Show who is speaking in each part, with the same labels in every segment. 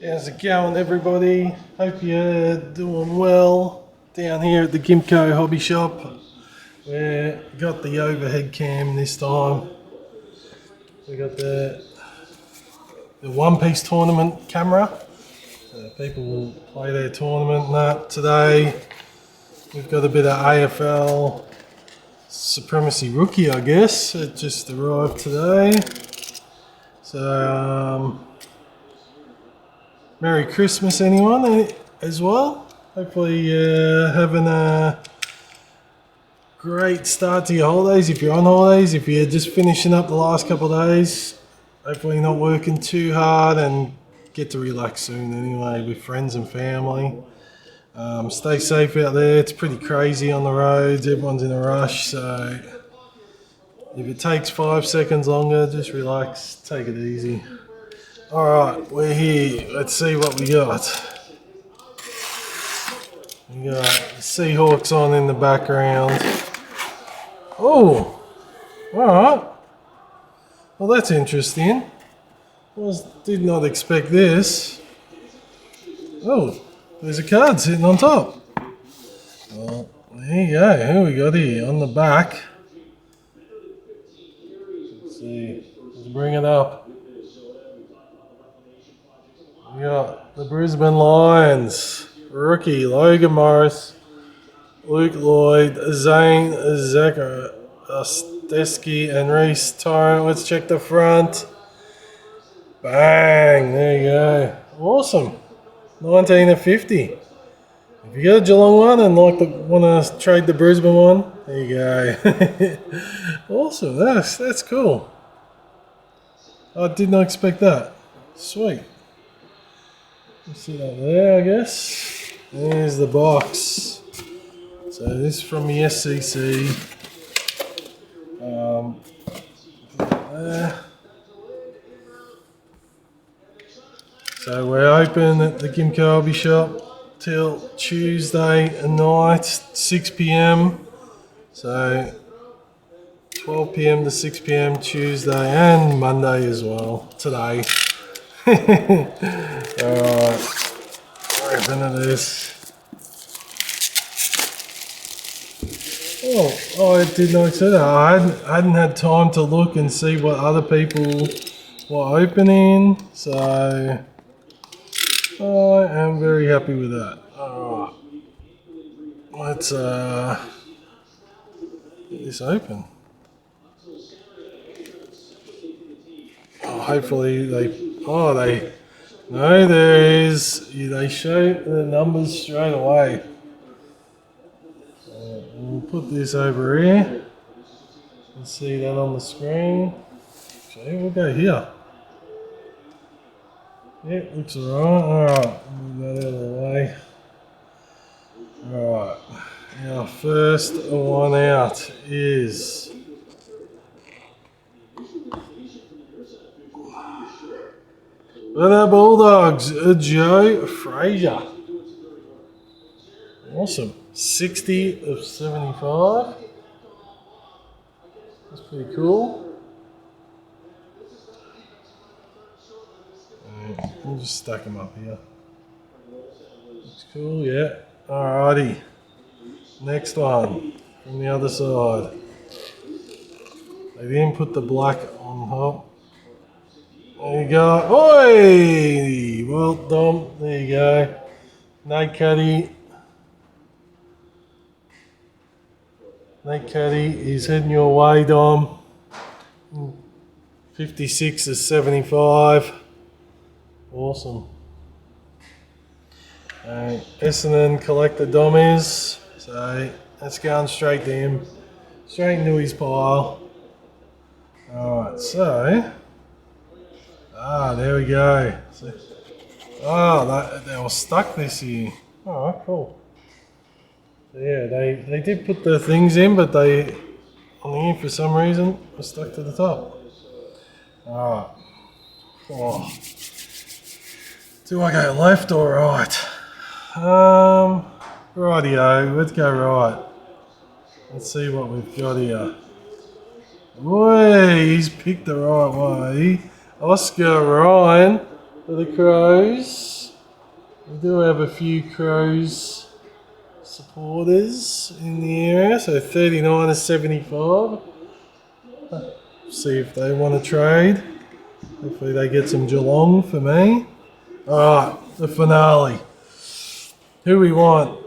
Speaker 1: How's it going, everybody? Hope you're doing well down here at the Gimco Hobby Shop. We got the overhead cam this time. We got the One Piece tournament camera. So people will play their tournament and that. Today we've got a bit of AFL Supremacy rookie, I guess. It just arrived today. So Merry Christmas, anyone, as well. Hopefully you're having a great start to your holidays. If you're on holidays, if you're just finishing up the last couple of days, hopefully you're not working too hard and get to relax soon anyway with friends and family. Stay safe out there. It's pretty crazy on the roads. Everyone's in a rush, so if it takes 5 seconds longer, just relax, take it easy. Alright, we're here. Let's see what we got. We got Seahawks on in the background. Oh, alright. Well, that's interesting. Did not expect this. Oh, there's a card sitting on top. Well, there you go. Who we got here on the back? Let's see. Let's bring it up. We got the Brisbane Lions, rookie Logan Morris, Luke Lloyd, Zane Zaka, Stesky, and Reese Torrent. Let's check the front. Bang! There you go. Awesome. 19 of 50. If you got a Geelong one and want to trade the Brisbane one, there you go. Awesome. That's cool. I did not expect that. Sweet. See that there, I guess. There's the box. So this is from the SCC. There. So we're open at the Gimco Hobby Shop till Tuesday night, 6 p.m. So 12 p.m. to 6 p.m. Tuesday and Monday as well. Today. Alright, open it is. Oh, I did not see that. I hadn't had time to look and see what other people were opening, so I am very happy with that. Alright, let's get this open. Oh, hopefully no, there is, they show the numbers straight away. We'll put this over here and see that on the screen. Okay, we'll go here. Yeah, looks alright. Alright, move that out of the way. Alright, our first one out is the Bulldogs, Joe Frazier. Awesome. 60 of 75. That's pretty cool. We'll just stack them up here. Looks cool, yeah. Alrighty. Next one from the other side. They didn't put the black on top. There you go. Oi! Well done. There you go. Nate Cuddy. Nate Cuddy is heading your way, Dom. 56 is 75. Awesome. Essendon collector Dom is. So that's going straight to him. Straight into his pile. Alright, so. There we go. So, they were stuck this year. Alright, cool. So yeah, they did put the things in, but they, on the end for some reason, were stuck to the top. Alright. Oh. Do I go left or right? Rightio, let's go right. Let's see what we've got here. Boy, he's picked the right way. Oscar Ryan, for the Crows. We do have a few Crows supporters in the area, so 39 to 75. See if they want to trade. Hopefully they get some Geelong for me. Alright, the finale. Who we want?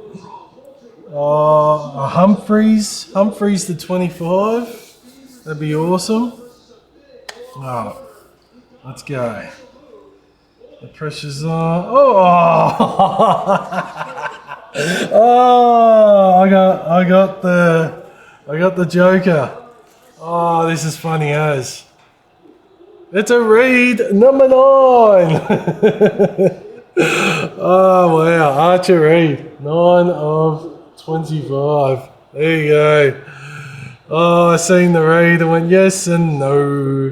Speaker 1: Humphreys. Humphreys to 25. That'd be awesome. Alright, let's go. The pressure's on. Oh! Oh! I got the Joker. Oh, this is funny as. It's a read, number 9. Oh wow, Archer Reed, 9 of 25. There you go. Oh, I seen the read and went yes and no.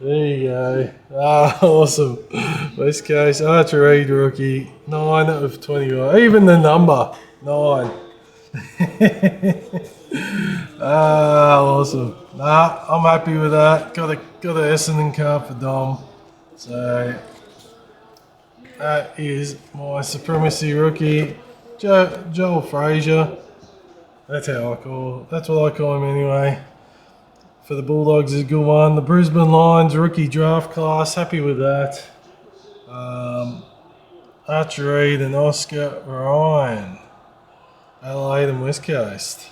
Speaker 1: There you go. Ah, awesome. West Coast Archer Reed rookie, 9 of 25. Even the number 9. Ah, awesome. Nah, I'm happy with that. Got a Essendon card for Dom. So that is my Supremacy rookie, Joel Frazier. That's what I call him anyway. For the Bulldogs is a good one. The Brisbane Lions rookie draft class, happy with that. Archer Reed and Oscar Ryan, Adelaide and West Coast.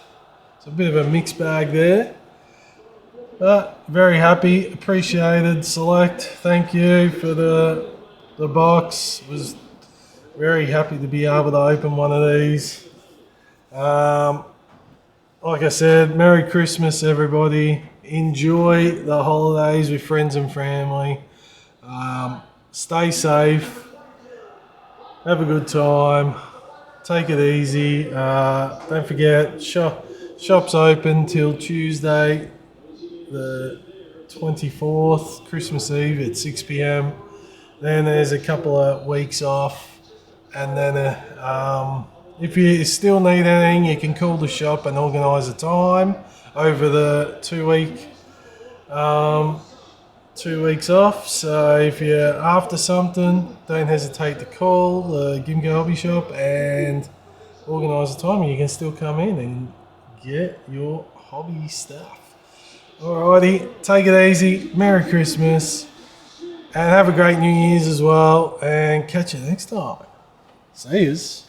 Speaker 1: It's a bit of a mixed bag there. But very happy, appreciated, Select. Thank you for the box. Was very happy to be able to open one of these. Like I said, Merry Christmas, everybody. Enjoy the holidays with friends and family. Stay safe. Have a good time. Take it easy. Don't forget, shop's open till Tuesday, the 24th, Christmas Eve at 6 p.m. Then there's a couple of weeks off. And then if you still need anything, you can call the shop and organise a time over the 2 weeks off. So if you're after something, don't hesitate to call the Gimko Hobby Shop and organise a time, and you can still come in and get your hobby stuff. Alrighty, take it easy. Merry Christmas. And have a great New Year's as well. And catch you next time. See yous.